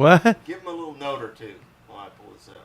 What? Give him a little note or two while I pull this up.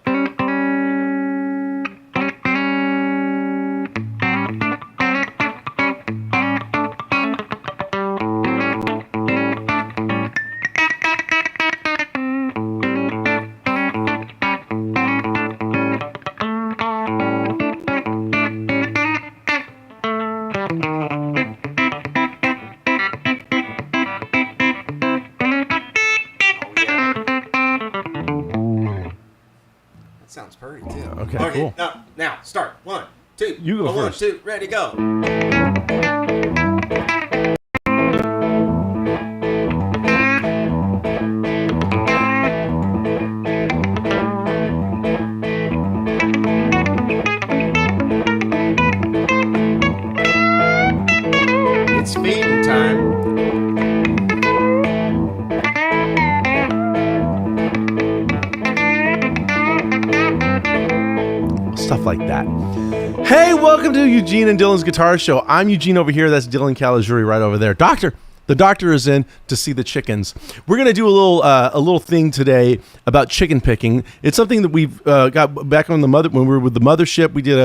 Sounds pretty too. Okay, cool. Now, start. 1, 2. You go first. 1, 2, ready, go. It's feeding time. Stuff like that. Hey, welcome to Eugene and Dylan's Guitar Show. I'm Eugene over here. That's Dylan Caligiuri right over there. The doctor is in to see the chickens. We're gonna do a little thing today about chicken picking. It's something that we've got back on when we were with the mothership. We did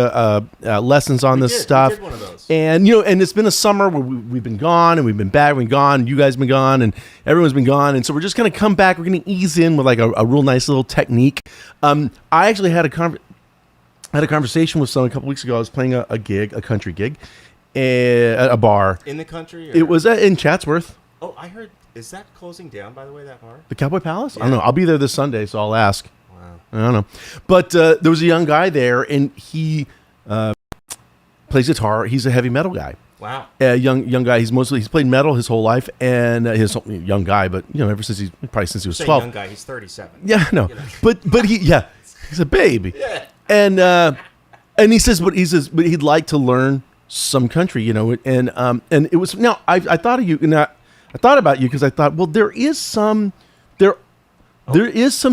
lessons on this stuff. We did one of those. And and it's been a summer where we've been gone and we've been back, we've been gone, and you guys have been gone, and everyone's been gone, and so we're just gonna come back. We're gonna ease in with like a real nice little technique. I actually had a conversation with someone a couple weeks ago. I was playing a country gig, at a bar. In the country? Or? It was in Chatsworth. Oh, I heard. Is that closing down, by the way, that bar? The Cowboy Palace? Yeah. I don't know. I'll be there this Sunday, so I'll ask. Wow. I don't know. But there was a young guy there, and he plays guitar. He's a heavy metal guy. Wow. Young guy. He's played metal his whole life, and he's a young guy, but ever since since he was 12. Young guy. He's 37. Yeah, no. But he's a baby. Yeah. And he says, but he'd like to learn some country, and it was I thought of you, and I thought about you because I thought, well, there is some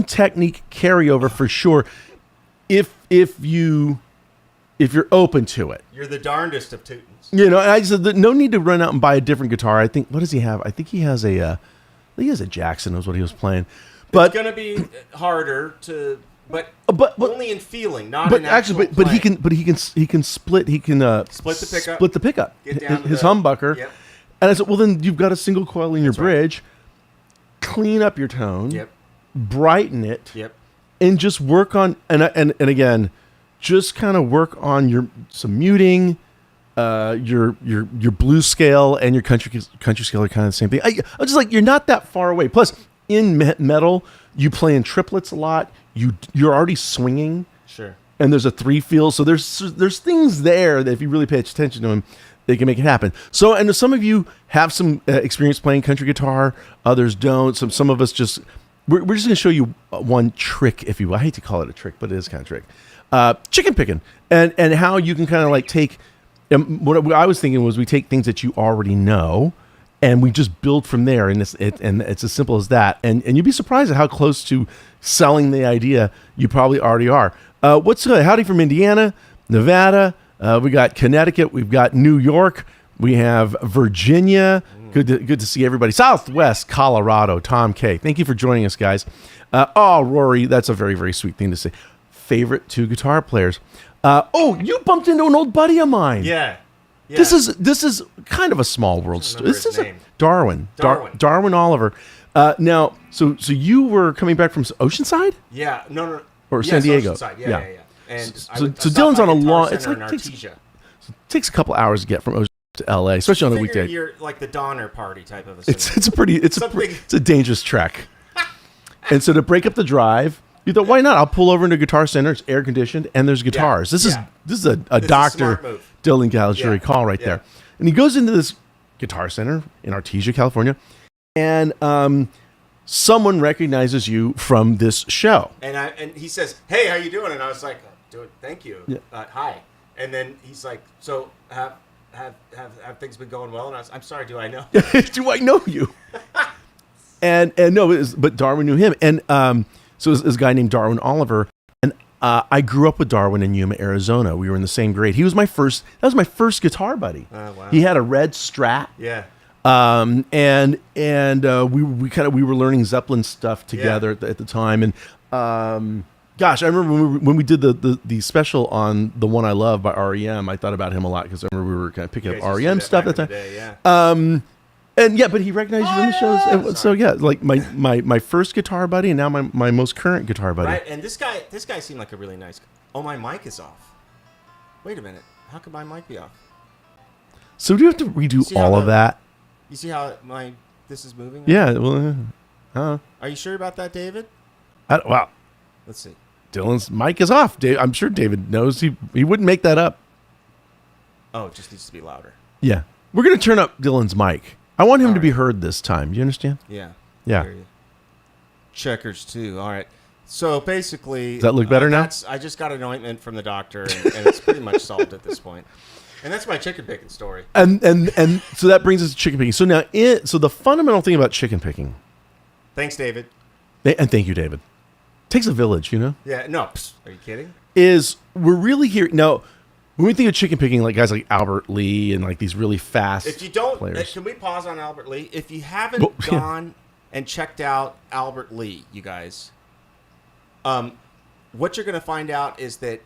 technique carryover for sure, if you're open to it. You're the darndest of Teutons. And I said, no need to run out and buy a different guitar. I think, what does he have? I think he has a Jackson is what he was playing. But it's going to be harder to. But only in feeling, not but in actual but he can split the pickup. Get down to his the humbucker. Yep. And I said, well, then you've got a single coil in your bridge. Clean up your tone. Yep. Brighten it. Yep. And just work on and again, just kind of work on some muting, your blues scale and your country scale are kind of the same thing. I just like, you're not that far away. Plus, in metal, you play in triplets a lot. You're already swinging, sure, and there's a 3 feel. So there's things there that if you really pay attention to them, they can make it happen. So, and some of you have some experience playing country guitar, others don't. Some of us we're just going to show you one trick, if you will. I hate to call it a trick, but it is kind of a trick. Chicken picking, and how you can kind of like take. What I was thinking was we take things that you already know, and we just build from there, and it's as simple as that. And you'd be surprised at how close to selling the idea you probably already are. Howdy from Indiana, Nevada. We got Connecticut. We've got New York. We have Virginia. Good to see everybody. Southwest Colorado. Tom K. Thank you for joining us, guys. Rory, that's a very, very sweet thing to say. Favorite 2 guitar players. You bumped into an old buddy of mine. Yeah. This is kind of a small world story. This is Darwin Oliver. Now, so you were coming back from Oceanside? Yeah, no. Or San Diego? Oceanside. Yeah. And so Dylan's on a long. It takes a couple hours to get from Oceanside to LA, especially on a weekday. You're like the Donner Party type of a. It's a dangerous trek. And so to break up the drive, you thought, why not? I'll pull over into Guitar Center. It's air conditioned, and there's guitars. This is a Dr. Dylan Caligiuri call right there. And he goes into this Guitar Center in Artesia, California, and someone recognizes you from this show. And he says, "Hey, how you doing?" And I was like, "Doing, thank you. Yeah. Hi." And then he's like, "So have things been going well?" And I was, "I'm sorry, do I know?" Do I know you? and no, but Darwin knew him, and so it was a guy named Darwin Oliver, and I grew up with Darwin in Yuma, Arizona. We were in the same grade. That was my first guitar buddy. Oh, wow. He had a red Strat. Yeah. We were learning Zeppelin stuff together at the time, and gosh, I remember when we did the special on The One I Love by REM. I thought about him a lot because I remember we were kind of picking up REM stuff at the time. And yeah, but he recognized you in the shows. And so yeah, like my first guitar buddy, and now my most current guitar buddy. Right, and this guy seemed like a really nice guy. Oh, my mic is off. Wait a minute, how could my mic be off? So do you have to redo all of that? You see how this is moving? Yeah. Well, are you sure about that, David? Well, let's see. Dylan's mic is off. I'm sure David knows. He wouldn't make that up. Oh, it just needs to be louder. Yeah, we're gonna turn up Dylan's mic. I want him to be heard this time. Do you understand? Yeah. Yeah. Checkers too. All right. So basically, does that look better now? I just got an ointment from the doctor, and it's pretty much solved at this point. And that's my chicken picking story. And so that brings us to chicken picking. So now, so the fundamental thing about chicken picking. Thanks, David. And thank you, David. Takes a village, you know. Yeah. No. Are you kidding? Is we're really here now. When we think of chicken picking, like guys like Albert Lee and like these really fast if you don't, players. Can we pause on Albert Lee? If you haven't gone and checked out Albert Lee, you guys, what you're going to find out is that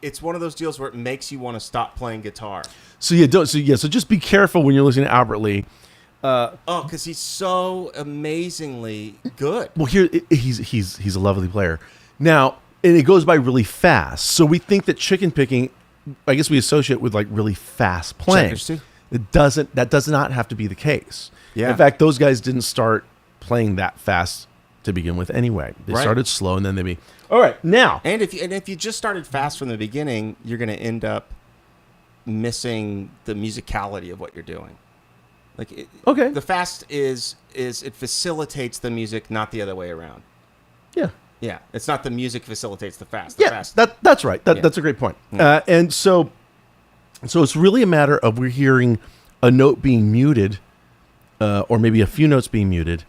it's one of those deals where it makes you want to stop playing guitar. So so just be careful when you're listening to Albert Lee. Because he's so amazingly good. Well, here he's a lovely player. Now, and it goes by really fast. So we think that chicken picking, I guess we associate with like really fast playing. That does not have to be the case. Yeah. In fact, those guys didn't start playing that fast to begin with anyway. They started slow and then they all right, now. And if you just started fast from the beginning, you're going to end up missing the musicality of what you're doing. Like the fast is it facilitates the music, not the other way around. Yeah. Yeah, it's not the music facilitates the fast. That's right. That's a great point. Yeah. And so it's really a matter of we're hearing a note being muted, or maybe a few notes being muted,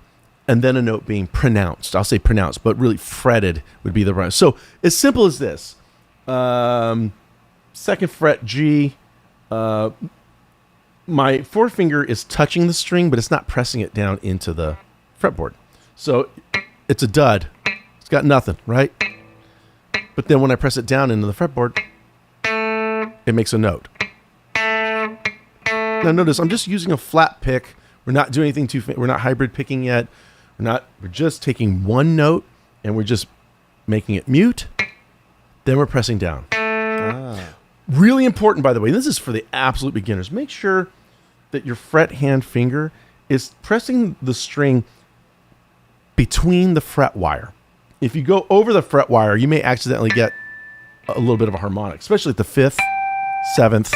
and then a note being pronounced. I'll say pronounced, but really fretted would be the right. So as simple as this: 2nd fret G. My forefinger is touching the string, but it's not pressing it down into the fretboard. So it's a dud. It's got nothing, right? But then when I press it down into the fretboard, it makes a note. Now notice I'm just using a flat pick. We're not doing anything we're not hybrid picking yet. We're just taking one note and we're just making it mute. Then we're pressing down. Really important, by the way. This is for the absolute beginners. Make sure that your fret hand finger is pressing the string between the fret wire. If you go over the fret wire, you may accidentally get a little bit of a harmonic, especially at the 5th, 7th,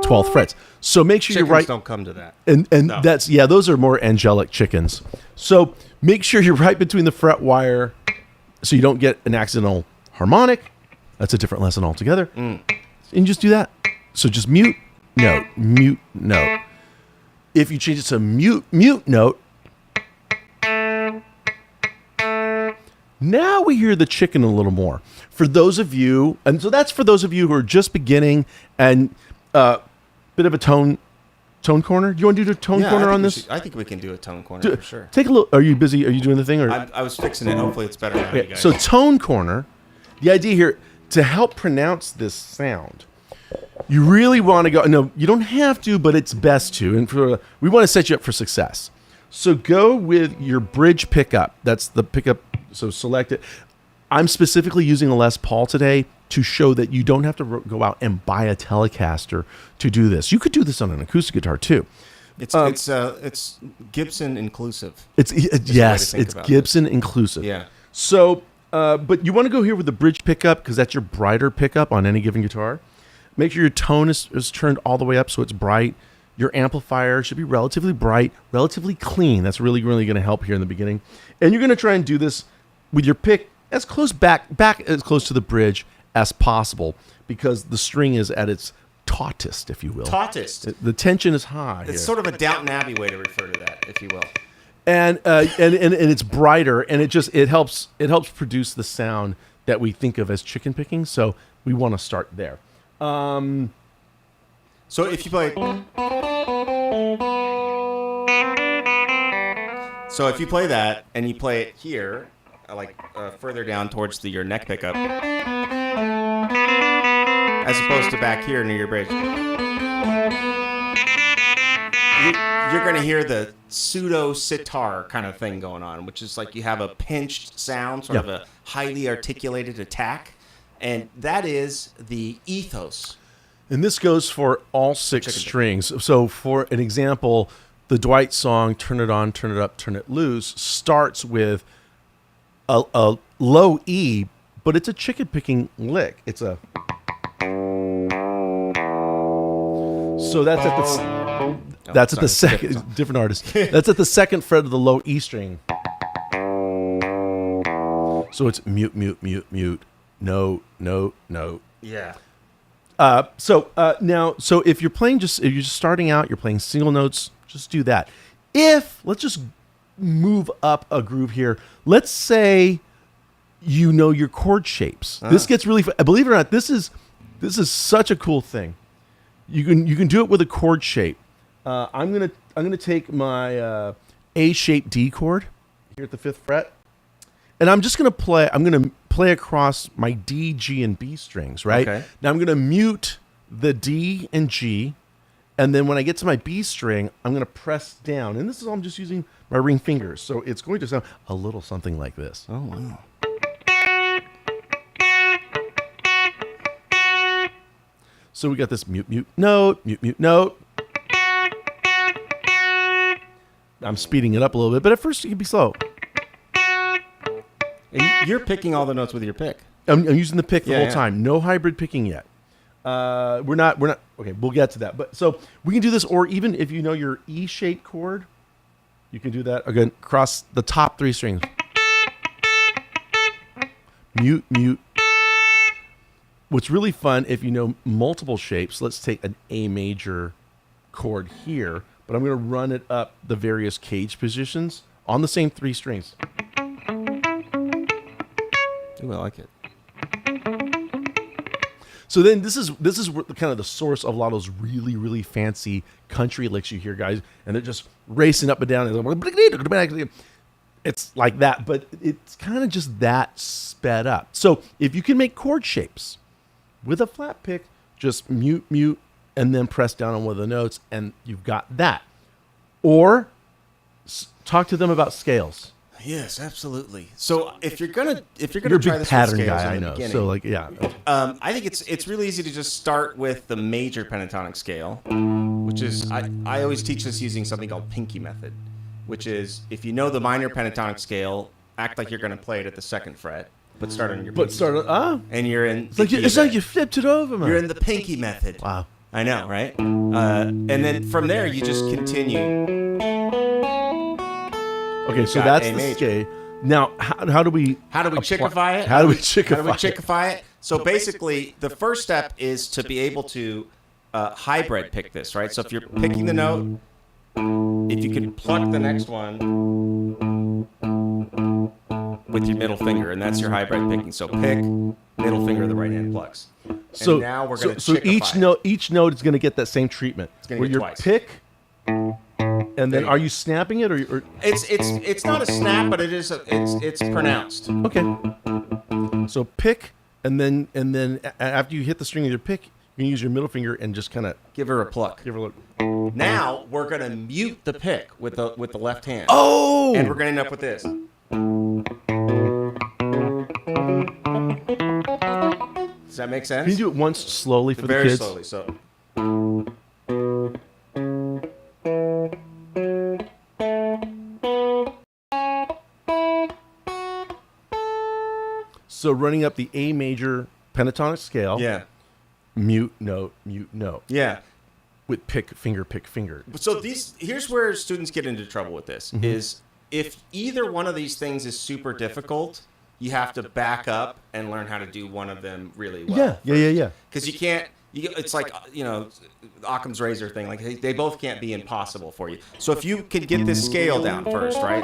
12th frets. So make sure Chickens you're right. Don't come to that. And no. Those are more angelic chickens. So make sure you're right between the fret wire so you don't get an accidental harmonic. That's a different lesson altogether. And just do that. So just mute note, mute note. If you change it to mute note, now we hear the chicken a little more. For those of you, and so that's for those of you who are just beginning and bit of a tone corner. Do you want to do the tone corner on this? I think we can do a tone corner for sure. Take a look. Are you busy? Are you doing the thing? Or I was fixing it. Hopefully it's better now, you guys. So tone corner, the idea here, to help pronounce this sound, you really want to go, no, you don't have to, but it's best to. And we want to set you up for success. So go with your bridge pickup. That's the pickup. So select it. I'm specifically using a Les Paul today to show that you don't have to go out and buy a Telecaster to do this. You could do this on an acoustic guitar too. It's Gibson inclusive. It's Gibson inclusive. Yeah. So, but you want to go here with the bridge pickup because that's your brighter pickup on any given guitar. Make sure your tone is turned all the way up so it's bright. Your amplifier should be relatively bright, relatively clean. That's really, really going to help here in the beginning. And you're going to try and do this with your pick as close back as close to the bridge as possible because the string is at its tautest, if you will. Tautest. The tension is high. It's sort of a Downton Abbey way to refer to that, if you will. And it's brighter, and it helps produce the sound that we think of as chicken picking. So we want to start there. So So if you play that and you play it here, further down towards your neck pickup, as opposed to back here near your bridge, you're going to hear the pseudo sitar kind of thing going on, which is like you have a pinched sound, sort of a highly articulated attack, and that is the ethos. And this goes for all 6 strings. So for an example, the Dwight song, Turn It On, Turn It Up, Turn It Loose, starts with a low E, but it's a chicken picking lick. It's a... So that's at the second... Different artist. That's at the second fret of the low E string. So it's mute, mute, mute, mute, note, note, note. Yeah. So if you're just starting out, you're playing single notes, just do that. Let's just move up a groove here. Let's say you know your chord shapes. This gets really believe it or not, this is such a cool thing. You can do it with a chord shape. I'm gonna take my A-shaped D chord here at the 5th fret, and I'm gonna play across my D, G, and B strings, right? Okay. Now I'm gonna mute the D and G, and then when I get to my B string, I'm gonna press down, and this is all I'm just using my ring fingers, so it's going to sound a little something like this. Oh wow. So we got this mute, mute, note, mute, mute, note. I'm speeding it up a little bit, but at first it can be slow. And you're picking all the notes with your pick. I'm using the pick the whole time. No hybrid picking yet. We're not. Okay, we'll get to that. But so we can do this, or even if you know your E-shaped chord, you can do that again across the top 3 strings. Mute, mute. What's really fun, if you know multiple shapes, let's take an A major chord here, but I'm going to run it up the various cage positions on the same 3 strings. Ooh, I like it. So then this is kind of the source of a lot of those really, really fancy country licks you hear, guys, and they're just racing up and down. It's like that, but it's kind of just that sped up. So if you can make chord shapes with a flat pick, just mute, mute, and then press down on one of the notes, and you've got that. Or talk to them about scales. Yes, absolutely. So if you're gonna You're a try big this pattern with scales guy, I in the know. beginning, So like, yeah. I think it's really easy to just start with the major pentatonic scale, which is I always teach this using something called pinky method, which is if you know the minor pentatonic scale, act like you're going to play it at the 2nd fret, but start on your pinky. And you're in. It's like you flipped it over, man. You're in the pinky method. Wow. I know, right? And then from there you just continue. Okay, so that's the scale. Now, how do we chickify it? How do we chickify it? So basically, the first step is to be able to hybrid pick this, right? So if you're picking the note, if you can pluck the next one with your middle finger, and that's your hybrid picking. So pick, middle finger, the right hand plucks. So and now we're going to so each note is going to get that same treatment. It's going to get twice. Pick. And then, are you snapping it, or it's not a snap, but it's pronounced. Okay. So pick, and then after you hit the string of your pick, you can use your middle finger and just kind of give her a pluck. Give her a look. Now we're gonna mute the pick with the left hand. Oh! And we're gonna end up with this. Does that make sense? Can you do it once slowly for the kids? Very slowly. So. So running up the A major pentatonic scale. Yeah. Mute note, mute note. Yeah. With pick finger, pick finger. So here's where students get into trouble with this, is if either one of these things is super difficult, you have to back up and learn how to do one of them really well. Yeah. Because you can't It's like Occam's razor thing. Like they both can't be impossible for you. So if you could get this scale down first, right?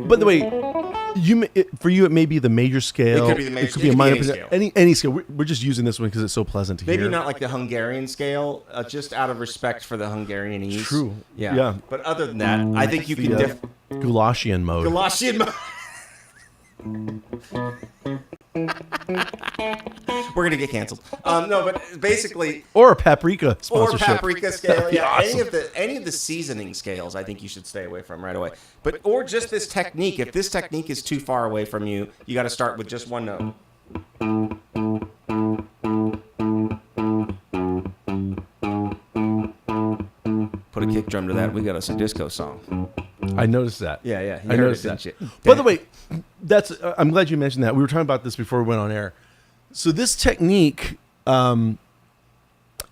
By the way, for you it may be the major scale. It could be the major. It could be a minor scale. Any scale. We're just using this one because it's so pleasant to hear. Maybe not like the Hungarian scale, just out of respect for the Hungarianese. True. Yeah. But other than that, I think you can Goulashian mode. Goulashian mode. We're gonna get canceled. No, but basically, or a paprika sponsorship. Or paprika scale. Yeah, awesome. any of the seasoning scales, I think you should stay away from right away. Or just this technique. If this technique is too far away from you, you got to start with just one note. Put a kick drum to that. We got us a disco song. I noticed that. Yeah. I noticed that. By the way, I'm glad you mentioned that. We were talking about this before we went on air. So this technique,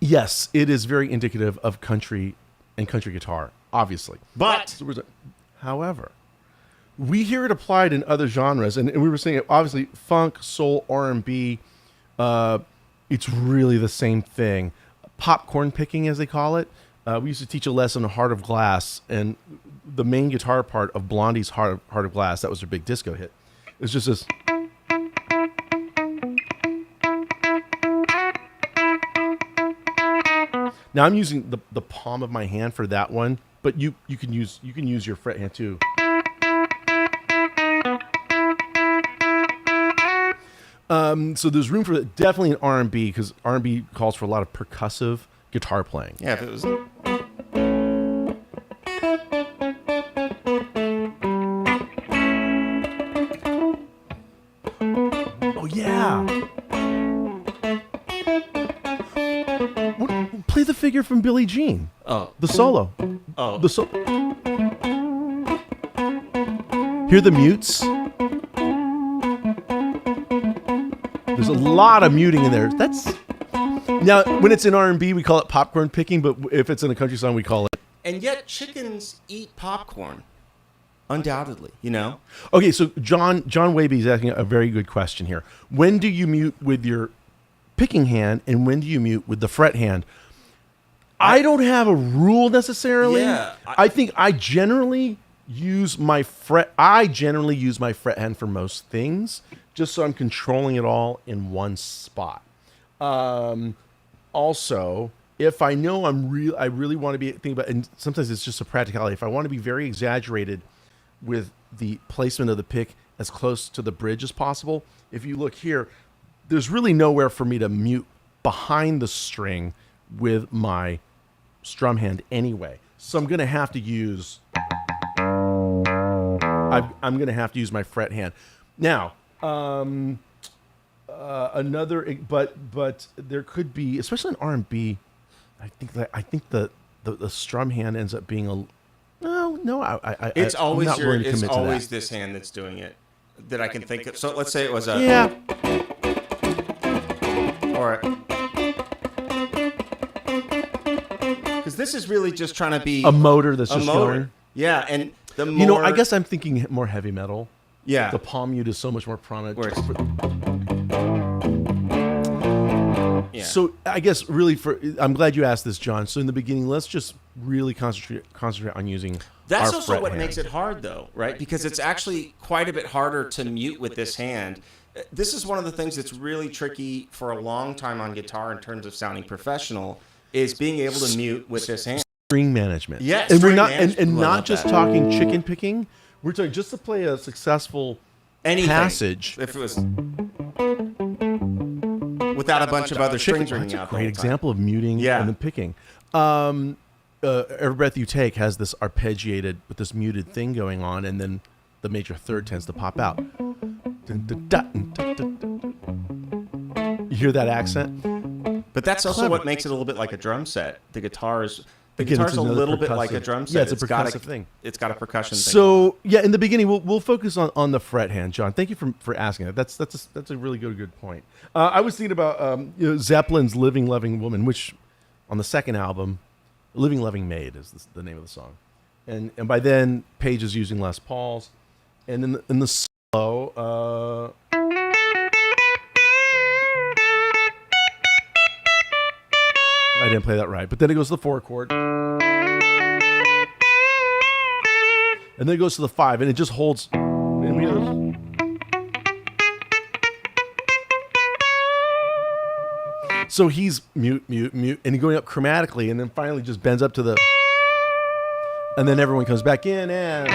yes, it is very indicative of country and country guitar, obviously. But, however, we hear it applied in other genres, and we were saying, obviously, funk, soul, R&B, it's really the same thing. Popcorn picking, as they call it. We used to teach a lesson on Heart of Glass, and the main guitar part of Blondie's Heart of Glass, that was their big disco hit. It's just this. Now I'm using the palm of my hand for that one, but you can use your fret hand too. So there's room for it, definitely in R&B, because R&B calls for a lot of percussive guitar playing. Yeah, if it was. Oh yeah. Play the figure from Billie Jean. Oh, the solo. Oh, the solo. Hear the mutes. There's a lot of muting in there. That's now when it's in R&B we call it popcorn picking, but if it's in a country song we call it. And yet chickens eat popcorn, undoubtedly. You know. Okay, so John Waby is asking a very good question here. When do you mute with your picking hand, and when do you mute with the fret hand? I don't have a rule necessarily. Yeah, I think I generally use my fret. I generally use my fret hand for most things, just so I'm controlling it all in one spot. Also, if I know I really want to be thinking about, and sometimes it's just a practicality. If I want to be very exaggerated with the placement of the pick as close to the bridge as possible, if you look here, there's really nowhere for me to mute behind the string with my strum hand anyway. So I'm going to have to use. I'm going to have to use my fret hand. Now, another, but there could be, especially in R&B, I think the strum hand ends up being a. It's always I'm not willing to it's commit to always that. this hand that's doing it that I can think of. So let's say it was a. Yeah. Or. Because this is really just trying to be a motor that's just motor. going. Yeah, and the more I guess I'm thinking more heavy metal. Yeah, the palm mute is so much more prominent. Yeah. So I guess really I'm glad you asked this, John. So in the beginning, let's just really concentrate on using. That's our also fret what hand. makes it hard, though, right? Because it's actually quite a bit harder to mute with this hand. This is one of the things that's really tricky for a long time on guitar in terms of sounding professional, is being able to mute with this hand. String management. Yeah, and we're not management. and not just talking chicken picking. We're talking just to play a successful passage. If it was without a bunch of other strings ringing out. That's a great example of muting and then picking. Every Breath You Take has this arpeggiated with this muted thing going on, and then the major third tends to pop out. You hear that accent? But that's also what makes it a little bit like a drum set. The guitar's a little bit like a drum set. Yeah, it's a percussive thing. It's got a percussion thing. So yeah, in the beginning, we'll focus on the fret hand, John. Thank you for asking that. That's a really good point. I was thinking about Zeppelin's "Living Loving Woman," which on the second album, "Living Loving Maid" is the name of the song, and by then Page is using Les Pauls, and in the solo. 'Cause didn't play that right. But then it goes to the 4 chord. And then it goes to the 5, and it just holds. So he's mute, mute, mute, and he's going up chromatically, and then finally just bends up to the. And then everyone comes back in, and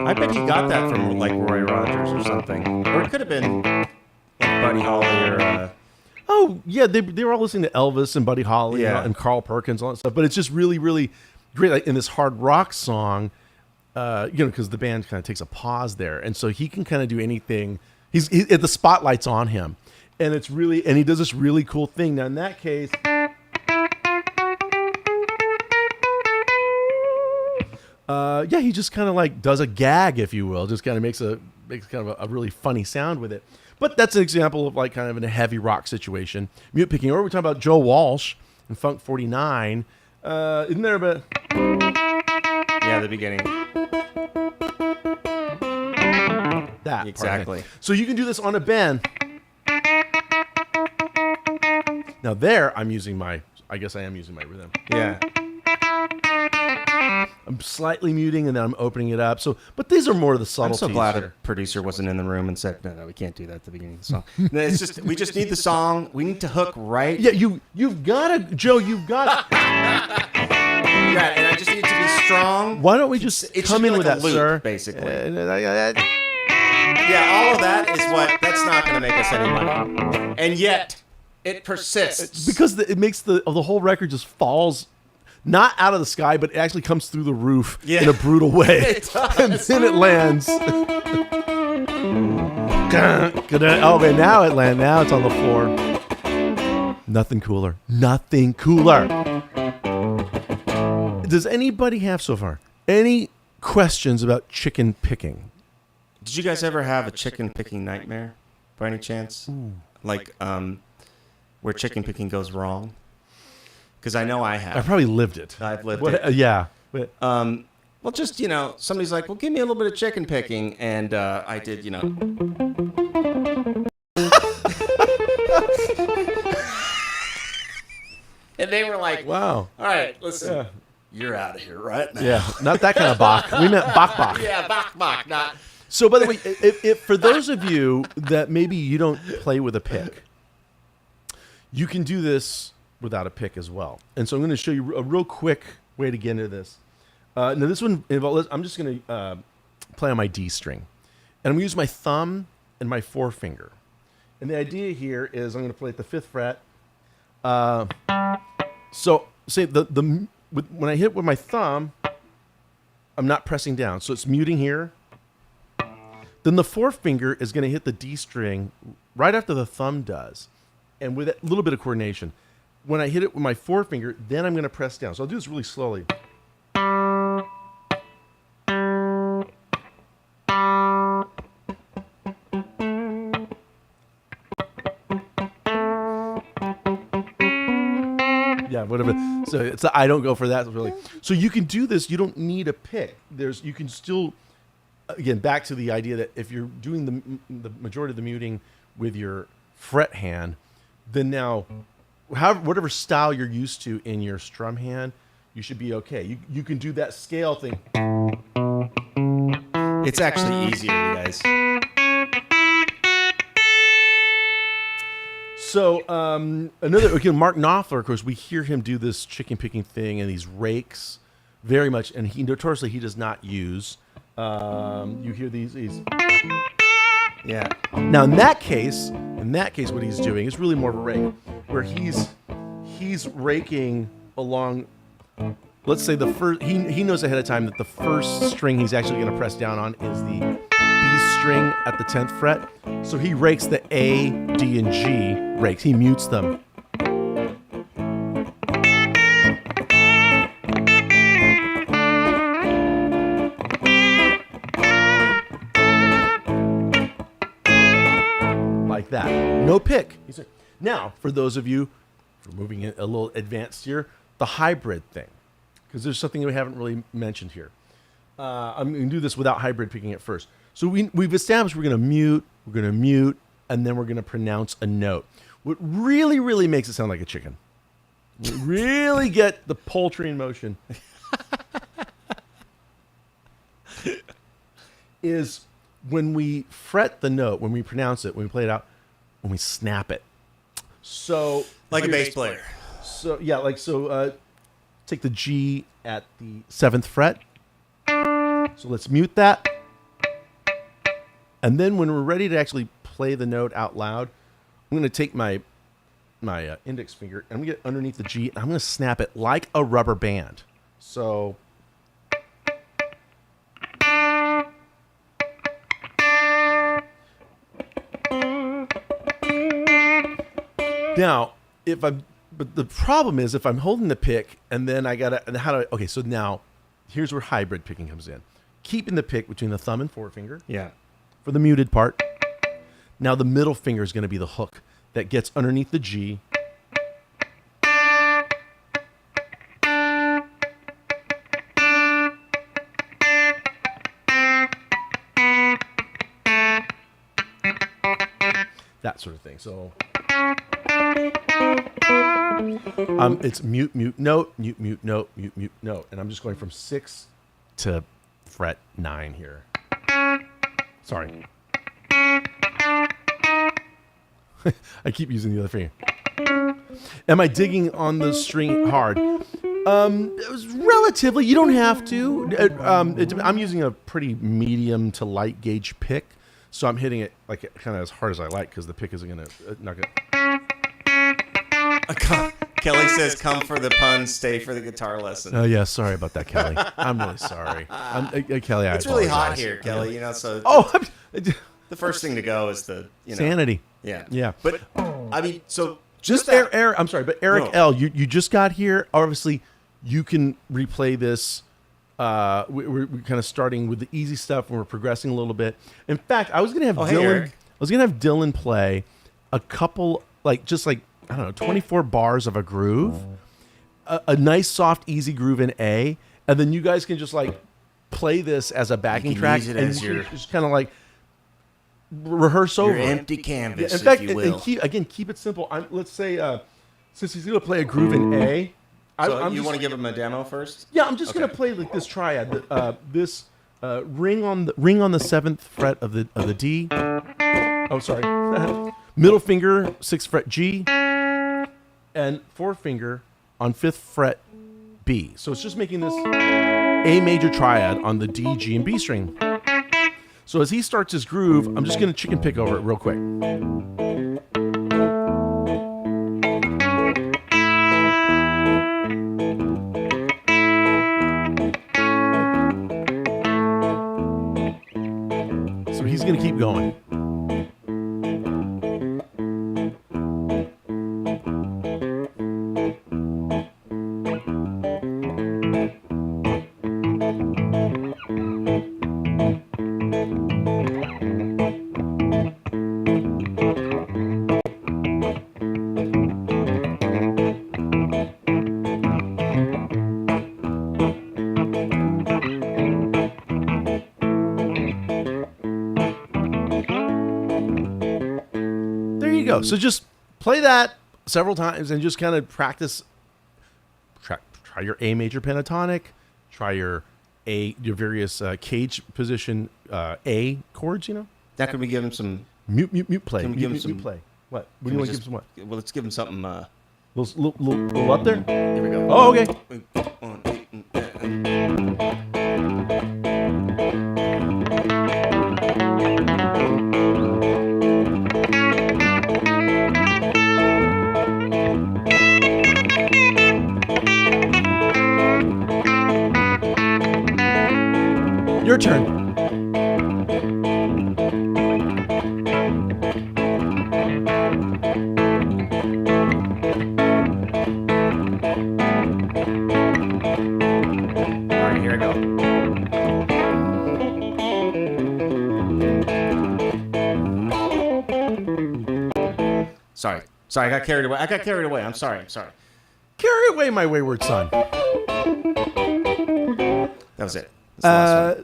I bet he got that from like Roy Rogers or something, or it could have been like Buddy Holly or. Oh yeah, they were all listening to Elvis and Buddy Holly and Carl Perkins and all that stuff. But it's just really, really great. Like in this hard rock song, because the band kind of takes a pause there, and so he can kind of do anything. He's the spotlight's on him, and it's really, and he does this really cool thing. Now in that case. He just kind of like does a gag, if you will, just kind of makes kind of a really funny sound with it. But that's an example of like kind of in a heavy rock situation. Mute picking. Or we're talking about Joe Walsh in Funk 49. Isn't there a bit? Yeah, the beginning. That exactly. So you can do this on a bend. Now there, I guess I am using my rhythm. Yeah. I'm slightly muting and then I'm opening it up. So, but these are more of the subtleties. I'm so glad here. a producer wasn't in the room and said, "No, we can't do that at the beginning of the song." No, we just need the song. We need to hook right. Yeah, you've got to, Joe. You've got to. Yeah, and I just need it to be strong. Why don't we just come in with that, loop, sir? Basically. Yeah, all of that is that's not going to make us any money, and yet it persists because it makes the whole record just falls. Not out of the sky, but it actually comes through the roof in a brutal way. It does. And then it lands. Oh, man, now it lands. Now it's on the floor. Nothing cooler. Nothing cooler. Does anybody have so far any questions about chicken picking? Did you guys ever have a chicken picking nightmare by any chance? Ooh. Like where chicken picking goes wrong? Because I know I have. I probably lived it. I've lived it. Yeah. Well, just, somebody's like, well, give me a little bit of chicken picking. And I did, And they were like, wow. All right, listen. You're out of here right now. Yeah, not that kind of Bach. We meant Bach. Yeah, Bach, not. So, by the way, if for those of you that maybe you don't play with a pick, you can do this without a pick as well. And so I'm going to show you a real quick way to get into this. Now this one involves, I'm just going to play on my D string. And I'm going to use my thumb and my forefinger. And the idea here is I'm going to play at the 5th fret. So say when I hit with my thumb, I'm not pressing down. So it's muting here. Then the forefinger is going to hit the D string right after the thumb does. And with a little bit of coordination. When I hit it with my forefinger, then I'm going to press down. So I'll do this really slowly. Yeah, whatever. So it's I don't go for that really. So you can do this. You don't need a pick. You can still, again, back to the idea that if you're doing the majority of the muting with your fret hand, then now. Whatever style you're used to in your strum hand, you should be okay. You can do that scale thing. It's actually easier, you guys. So Mark Knopfler, of course, we hear him do this chicken picking thing and these rakes very much, and he does not use. You hear these. Yeah. Now in that case, what he's doing is really more of a rake, where he's raking along. Let's say the first. He knows ahead of time that the first string he's actually going to press down on is the B string at the 10th fret. So he rakes the A, D, and G rakes. He mutes them. That no pick. Now, for those of you, we're moving in a little advanced here, the hybrid thing, because there's something we haven't really mentioned here. I'm going to do this without hybrid picking it first. So we've established we're going to mute, and then we're going to pronounce a note. What really, really makes it sound like a chicken, Really get the poultry in motion. Is when we fret the note, when we pronounce it, when we play it out, when we snap it. So like a bass player. So yeah, take the G at the 7th fret. So let's mute that. And then when we're ready to actually play the note out loud, I'm going to take my index finger and I'm going to get underneath the G and I'm going to snap it like a rubber band. So now, but the problem is if I'm holding the pick and then okay, so now here's where hybrid picking comes in. Keeping the pick between the thumb and forefinger. Yeah. For the muted part. Now the middle finger is going to be the hook that gets underneath the G. That sort of thing. So it's mute, mute, note, mute, mute, note, mute, mute, note. And I'm just going from 6 to fret 9 here. Sorry. I keep using the other finger. Am I digging on the string hard? It was relatively. You don't have to. I'm using a pretty medium to light gauge pick, so I'm hitting it like kind of as hard as I like because the pick isn't gonna not gonna. Kelly says, "Come for the pun, stay for the guitar lesson." Oh yeah, sorry about that, Kelly. I'm really sorry. Kelly, it's really hot here, Kelly. So the first thing to go is the sanity. Yeah. But I mean, so just Eric. I'm sorry, but Eric L. You just got here. Obviously, you can replay this. We're kind of starting with the easy stuff, and we're progressing a little bit. In fact, I was gonna have Dylan. I was gonna have Dylan play a couple, I don't know, 24 bars of a groove, a nice soft easy groove in A, and then you guys can just play this as a backing track use it and as your just kind of rehearse over your empty canvas. In fact, if you will. And keep it simple. Let's say since he's gonna play a groove in A. So you want to give him a demo first? Yeah, I'm just gonna play this triad. This ring on the 7th fret of the D. Oh, sorry. Middle finger 6th fret G, and forefinger on 5th fret B. So it's just making this A major triad on the D, G, and B string. So as he starts his groove, I'm just gonna chicken pick over it real quick. He's going to keep going. So just play that several times and just kind of practice. Try your A major pentatonic. Try your various cage position A chords. That could we give him some mute play. Can we give him some play? What? What do you want to give him some what? Well, let's give him something. Little up there. Here we go. Oh, okay. Your turn. All right, here I go. Sorry, I got carried away. I'm sorry. Carry away, my wayward son. That was it.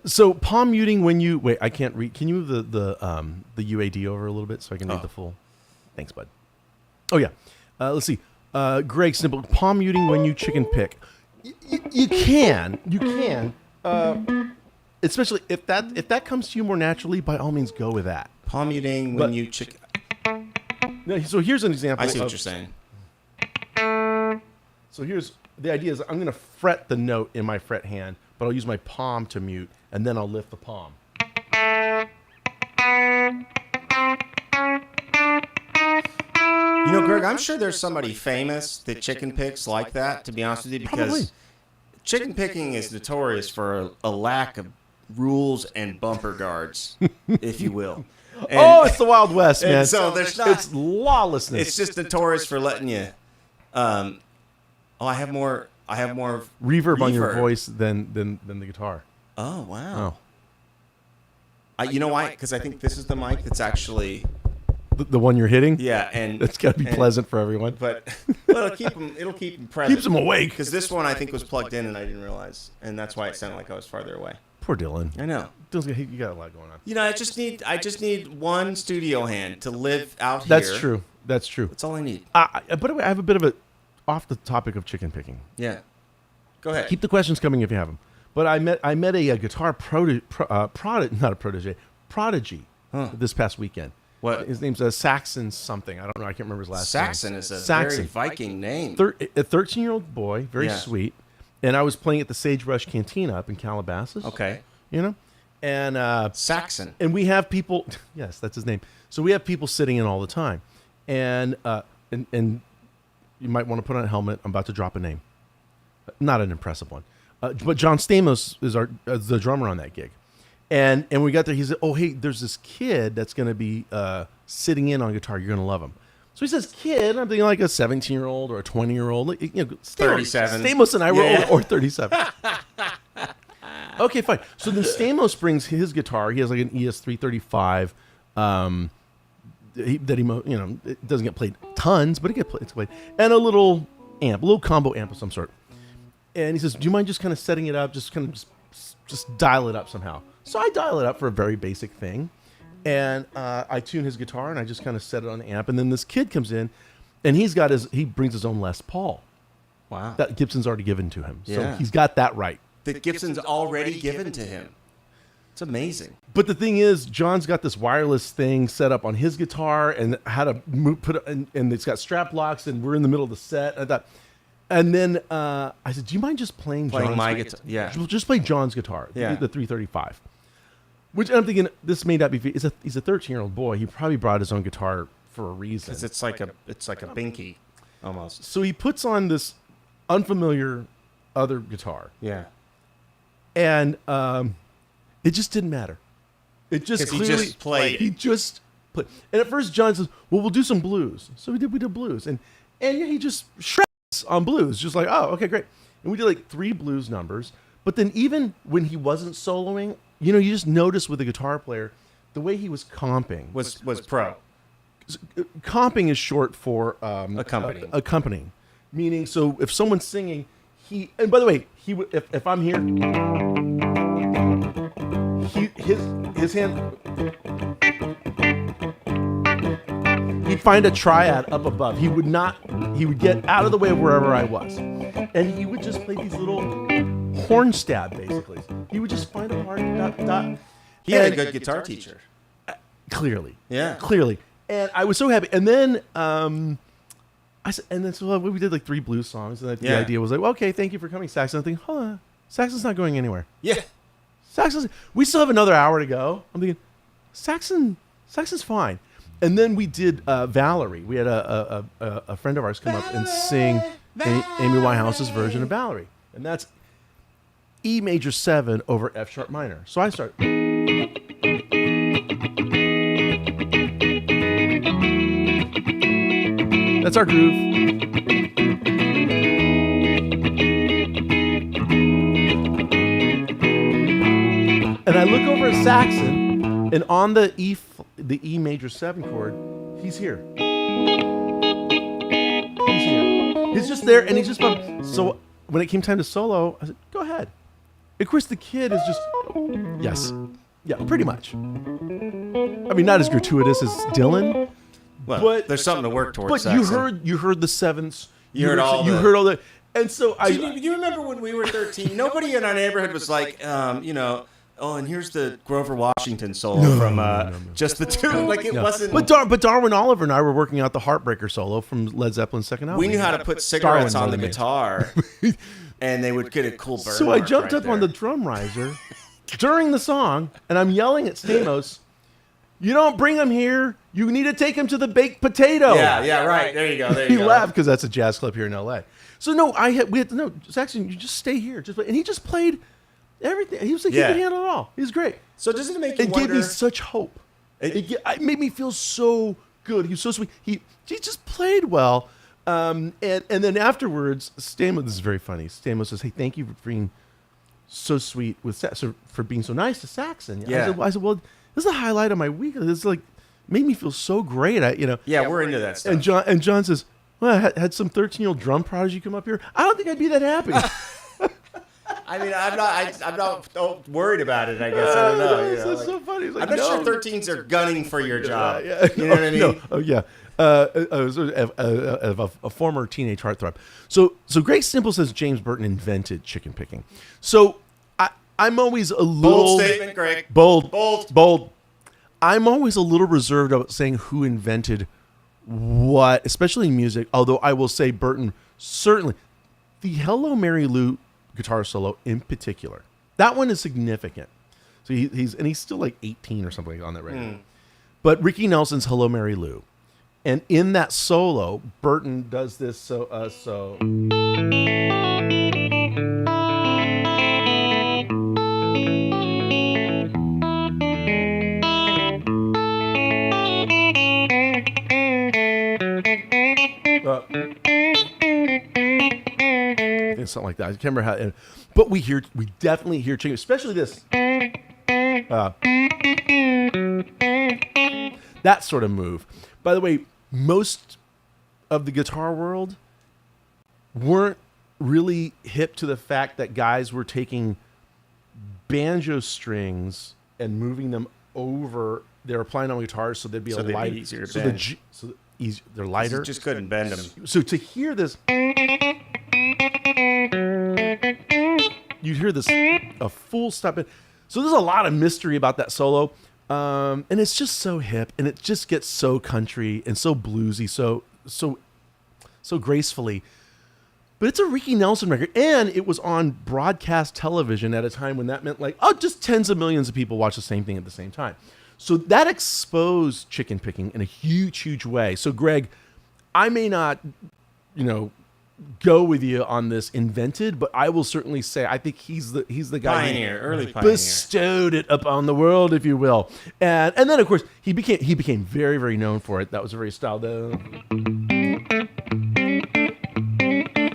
So palm muting when you wait. I can't read. Can you move the UAD over a little bit so I can read the full? Thanks, bud. Oh yeah. Let's see. Greg Simple, palm muting when you chicken pick. You can. Especially if that comes to you more naturally, by all means, go with that. Palm muting when you chicken. So here's an example. I see what you're saying. So here's the idea: is I'm going to fret the note in my fret hand, but I'll use my palm to mute, and then I'll lift the palm. You know, Greg, I'm sure there's somebody famous that chicken picks like that, to be honest with you, because Probably. Chicken picking is notorious for a lack of rules and bumper guards, if you will. And, it's the Wild West, man. So there's not. It's lawlessness. It's just notorious for letting you. I have more reverb on your voice than the guitar. Oh wow. You know why? Because I think this is the mic that's actually the one you're hitting. Yeah, and it's got to be pleasant for everyone. But it'll keep them present. Keeps them awake. Because this one I think was plugged in and I didn't realize, and that's why it sounded like I was farther away. Poor Dylan. I know. You got a lot going on. You know, I just need one studio hand to live out here. That's true. That's true. All I need. By the way, I have a bit of a off the topic of chicken picking. Yeah. Go ahead. Keep the questions coming if you have them. But I met a guitar prodigy this past weekend. What? His name's Saxon something. I don't know. I can't remember his last name. Saxon is a very Viking name. A 13-year-old boy, very sweet. And I was playing at the Sagebrush Cantina up in Calabasas. Okay. You know? And Saxon. And we have people, yes, that's his name. So we have people sitting in all the time. And you might want to put on a helmet. I'm about to drop a name. Not an impressive one. But John Stamos is the drummer on that gig. And we got there. He said, "Oh, hey, there's this kid that's going to be sitting in on guitar. You're going to love him." So he says, "Kid." I'm thinking like a 17-year-old or a 20-year-old. 37. Stamos and I were or 37. Okay, fine. So then Stamos brings his guitar. He has like an ES335 it doesn't get played tons, but it's played, and a little amp, a little combo amp of some sort. And he says, "Do you mind just kind of setting it up, just kind of just dial it up somehow?" So I dial it up for a very basic thing, and I tune his guitar, and I just kind of set it on the amp. And then this kid comes in, and he brings his own Les Paul. Wow, that Gibson's already given to him, so he's got that right. The Gibson's already given to him. It's amazing. But the thing is, John's got this wireless thing set up on his guitar, and how to and it's got strap locks, and we're in the middle of the set. I thought. And then I said, "Do you mind just playing John's my guitar?" Yeah, just play John's guitar, the 335." Which I'm thinking this may not be. He's a 13-year-old boy. He probably brought his own guitar for a reason. Because it's like a binky, almost. So he puts on this unfamiliar other guitar. Yeah, and it just didn't matter. It just clearly he just played. He just played. And at first, John says, "Well, we'll do some blues." So we did blues, and he just shreds on blues, just like, "Oh, okay, great." And we did like 3 blues numbers. But then even when he wasn't soloing, you just notice with a guitar player, the way he was comping was pro. Comping is short for accompanying. Accompanying, meaning so if someone's singing, and by the way, he would if I'm here, his hand. He'd find a triad up above. He would get out of the way of wherever I was. And he would just play these little horn stab, basically. He would just find a part, dot, dot. He had a good guitar teacher. Clearly. Yeah. Clearly. And I was so happy. And then so we did like 3 blues songs. And the idea was like, well, okay, thank you for coming, Saxon. I'm thinking, Saxon's not going anywhere. Yeah. We still have another hour to go. I'm thinking, Saxon's fine. And then we did Valerie. We had a friend of ours come up and sing Amy Winehouse's version of Valerie. And that's E major 7 over F sharp minor. So I start. That's our groove. And I look over at Saxon, and on the E major 7 chord, he's here. He's just there, and he's just bumping. So when it came time to solo, I said, "Go ahead." Of course, the kid is just yes, yeah, pretty much. I mean, not as gratuitous as Dylan, well, but there's something to work towards. But Saxon. you heard the 7ths. You heard all the. And so do you remember when we were 13? Nobody in our neighborhood was like, oh, and here's the Grover Washington solo from Just the Two. Like it wasn't. But Darwin Oliver and I were working out the Heartbreaker solo from Led Zeppelin's second album. We knew how to put cigarettes on the guitar, and they would get a cool burn. So I jumped up on the drum riser during the song, and I'm yelling at Stamos, "You don't bring him here. You need to take him to the baked potato." Yeah, right. There you go. He laughed because that's a jazz club here in L.A. So no, Saxon, you just stay here. And he just played everything. He was like, he could handle it all. He was great. So doesn't it make you wonder? It gave me such hope. It made me feel so good. He was so sweet. He just played well. And then afterwards, Stamos, this is very funny. Stamos says, "Hey, thank you for being so sweet for being so nice to Saxon." Yeah. I said, well, this is the highlight of my week. This like made me feel so great. Yeah, we're into that stuff. And John says, "Well, I had some 13-year-old drum prodigy come up here. I don't think I'd be that happy." I mean, I'm not worried about it. I guess I don't know. It's so funny. Like, I'm not sure 13s are gunning for your job. Yeah. You know what I mean? No. Oh yeah. A former teenage heartthrob. So Greg Simple says James Burton invented chicken picking. So I'm always a little bold statement, Greg. Bold. I'm always a little reserved about saying who invented what, especially in music. Although I will say Burton certainly, the Hello Mary Lou guitar solo in particular, that one is significant. So he's still like 18 or something on that record. But Ricky Nelson's Hello Mary Lou, and in that solo, Burton does this so. Something like that. I can't remember how, but we definitely hear chicken, especially this. That sort of move. By the way, most of the guitar world weren't really hip to the fact that guys were taking banjo strings and moving them over. They were applying on guitars so they'd be easier to bend. They're lighter. You just couldn't bend them. So to hear this, you'd hear this a full stop. So there's a lot of mystery about that solo, and it's just so hip, and it just gets so country and so bluesy, so gracefully. But it's a Ricky Nelson record, and it was on broadcast television at a time when that meant just tens of millions of people watch the same thing at the same time. So that exposed chicken picking in a huge, huge way. So Greg, I may not, go with you on this invented, but I will certainly say I think he's the guy early pioneer, bestowed it upon the world, if you will. And then of course he became very, very known for it. That was a very style.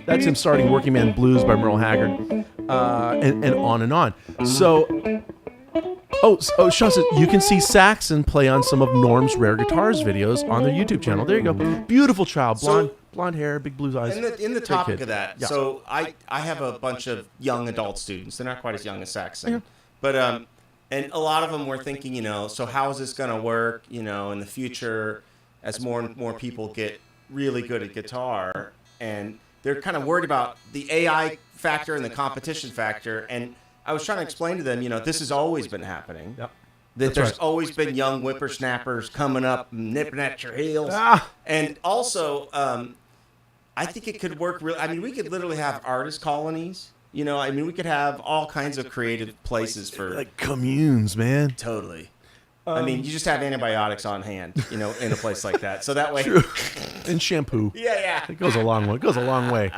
That's him starting Working Man Blues by Merle Haggard, and on and on. So. Oh, Sean says you can see Saxon play on some of Norm's Rare Guitars videos on their YouTube channel. There you go. Beautiful child, blonde hair, big blue eyes. In the topic of that, yeah. So I have a bunch of young adult students. They're not quite as young as Saxon, but and a lot of them were thinking, so how is this going to work, in the future as more and more people get really good at guitar, and they're kind of worried about the AI factor and the competition factor. And I was trying to explain to them, this has always been happening. Yep. That there's always been young whippersnappers coming up, nipping at your heels. And also, I think it could work really. I mean, we could literally have artist colonies. We could have all kinds of creative places for like communes, man. Totally. You just have antibiotics on hand, in a place like that. So that way, true. And shampoo. Yeah. It goes a long way. It goes a long way.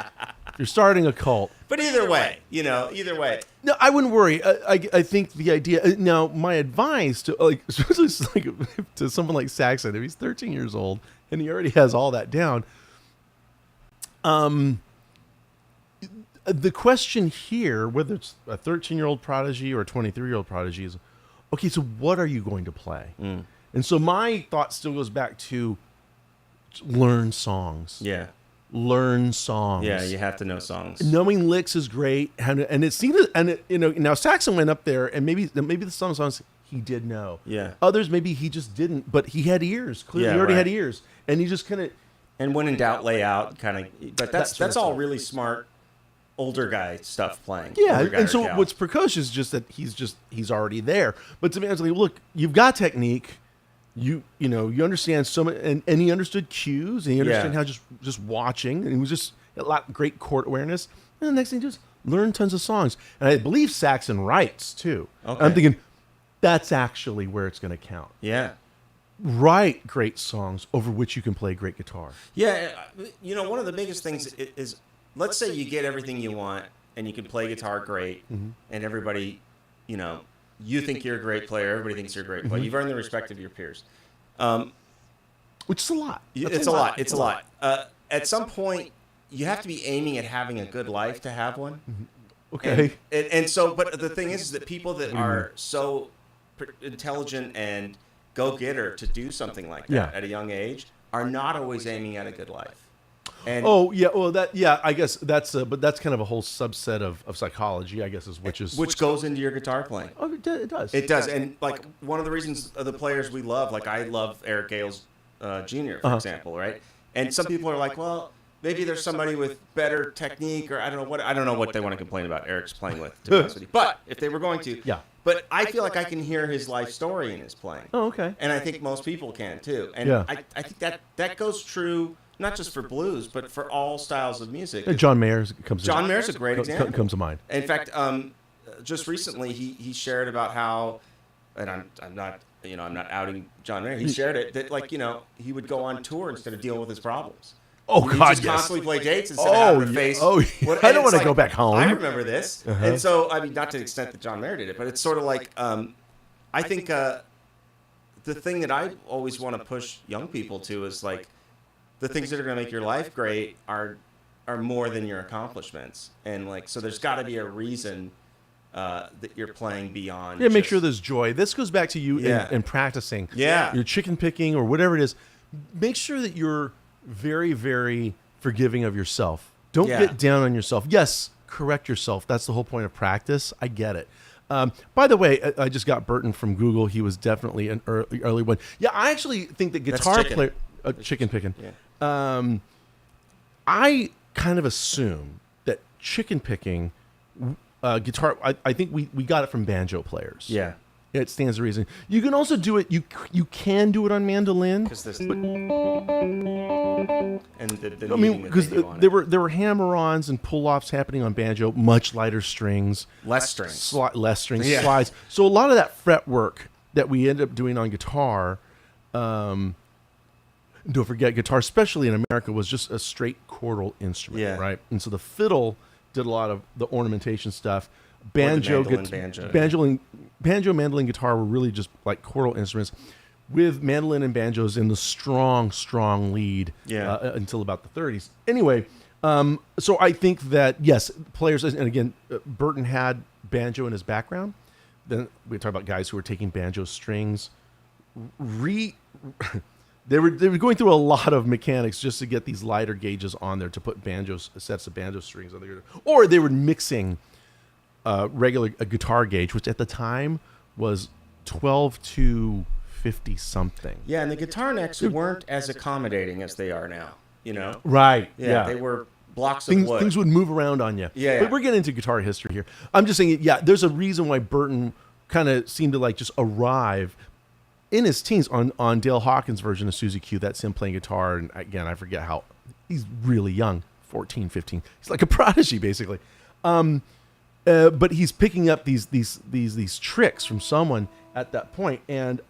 You're starting a cult. But either way. No, I wouldn't worry. I think the idea. Now, my advice to especially to someone like Saxon, if he's 13 years old and he already has all that down. The question here, whether it's a 13-year-old prodigy or a 23-year-old prodigy, is, okay, so what are you going to play? And so my thought still goes back to learn songs. Yeah. Learn songs. Yeah, you have to know songs. Knowing licks is great, and it seemed, now Saxon went up there, and maybe some songs he did know. Yeah. Others maybe he just didn't, but he had ears. Clearly, he already had ears, and he just kind of And when in doubt, lay out, kind of. But that's all really smart older guy stuff playing. Yeah, and so what's precocious is just that he's already there. But to me, I was like, look, you've got technique. You understand so much, and he understood cues, and he understood how just watching, and he was just a lot great chord awareness. And the next thing, just learn tons of songs, and I believe Saxon writes too. Okay. I'm thinking that's actually where it's going to count. Yeah. Write great songs over which you can play great guitar. Yeah, one of the biggest things is let's say you get everything you want and you can play guitar great, and everybody, you think you're a great player, everybody thinks you're a great player. You've earned the respect of your peers. Which is a lot. It's a lot. It's a lot. At some point, you have to be aiming at having a good life to have one. Okay. And so, but the thing is that people that are so intelligent and go-getter to do something like that at a young age are not always aiming at a good life. And I guess but that's kind of a whole subset of psychology, I guess, which goes into your guitar playing. Oh, it does. It does, and like one of the reasons of the players we love, like I love Eric Gales Jr. for example, right? And some people are like, well, maybe there's somebody with better technique, or I don't know what they want to complain about Eric's playing with, to be honest with you. But if they were going to, But I feel like I can hear his life story in his playing. Oh, okay. And I think most people can too. And I think that goes true not just for blues, but for all styles of music. John Mayer's a great example. Comes to mind. In fact, just recently he shared about how, and I'm not outing John Mayer. He shared it that he would go on tour instead of dealing with his problems. Oh, God, just constantly play dates instead of having to face. I don't want to go back home. I remember this. And so, I mean, not to the extent that John Mayer did it, but it's sort of like, I think the thing that I always want to push young people to is like, the things that are going to make your life great are more than your accomplishments. And like, so there's got to be a reason that you're playing beyond. Yeah, make sure there's joy. This goes back to you in practicing. Yeah. Your chicken picking or whatever it is. Make sure that you're very, very forgiving of yourself. Don't get down on yourself. Yes, correct yourself. That's the whole point of practice. I get it. By the way, I just got Burton from Google. He was definitely an early one. Yeah, I actually think that guitar player, chicken picking. Yeah. I kind of assume that chicken picking, guitar. I think we got it from banjo players. Yeah. It stands to reason. You can also do it. You can do it on mandolin. Because there's there were hammer-ons and pull-offs happening on banjo. Much lighter strings, less strings, slides. So a lot of that fret work that we end up doing on guitar. Don't forget, guitar, especially in America, was just a straight chordal instrument, right? And so the fiddle did a lot of the ornamentation stuff. Banjo, mandolin, guitar were really just like chordal instruments, with mandolin and banjos in the strong lead until about the 30s. Anyway, so I think that, yes, players, and again, Burton had banjo in his background. Then we talk about guys who were taking banjo strings. They were going through a lot of mechanics just to get these lighter gauges on there to put sets of banjo strings on there. Or they were mixing a guitar gauge, which at the time was 12 to 50 something. Yeah, and the guitar necks weren't as accommodating as they are now, Right. Yeah. They were blocks of wood. Things would move around on you. Yeah. But we're getting into guitar history here. I'm just saying, there's a reason why Burton kind of seemed to like just arrive in his teens on Dale Hawkins' version of Susie Q. That's him playing guitar. And again, I forget how, he's really young, 14, 15. He's like a prodigy, basically. But he's picking up these tricks from someone at that point, and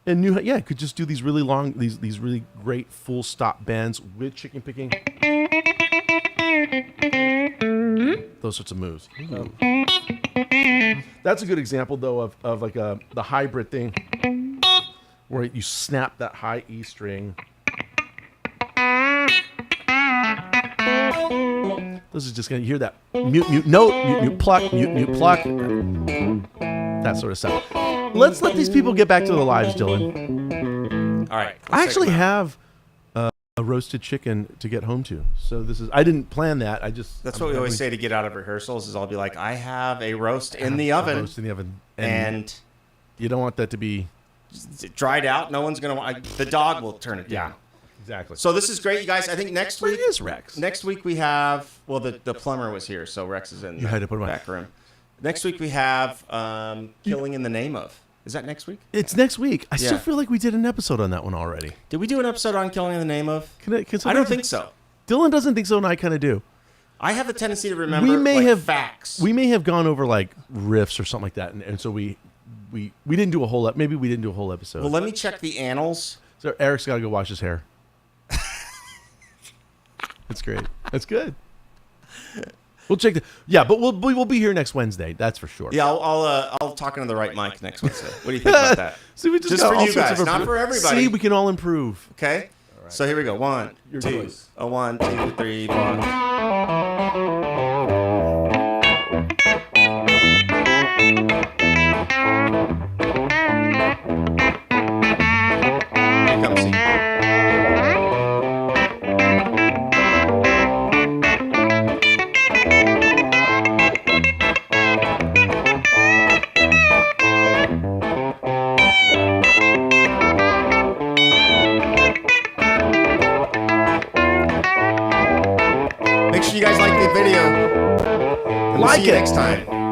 knew could just do these really long, these really great full stop bends with chicken picking. Those sorts of moves. That's a good example though of like the hybrid thing where you snap that high E string. This is just going to hear that mute note, mute pluck, mute pluck, that sort of stuff. Let's let these people get back to their lives, Dylan. All right. I actually have a roasted chicken to get home to. So I didn't plan that. That's what we always say to get out of rehearsals is I'll be like, I have a roast in the oven. Roast in the oven. And you don't want that to be dried out. No one's going to want, the dog will turn it down. Exactly. So this is great, you guys. I think next week is Rex. Next week we have the plumber was here, so Rex is in had to put him back room. Next week we have Killing in the Name of. Is that next week? It's next week. I still feel like we did an episode on that one already. Did we do an episode on Killing in the Name of? I don't think so. Dylan doesn't think so, and I kind of do. I have a tendency to remember facts. We may have gone over like riffs or something like that, and so we didn't do a whole maybe we didn't do a whole episode. Well, let me check the annals. So Eric's got to go wash his hair. That's great. That's good. We'll check but we'll be here next Wednesday. That's for sure. Yeah, I'll talk into the right mic next Wednesday. What do you think about that? See, we just for you guys, not for everybody. See, we can all improve. Okay. Right. So here we go. 1, 2, 1, 2, 3, 4. You guys like the video. We'll see you next time.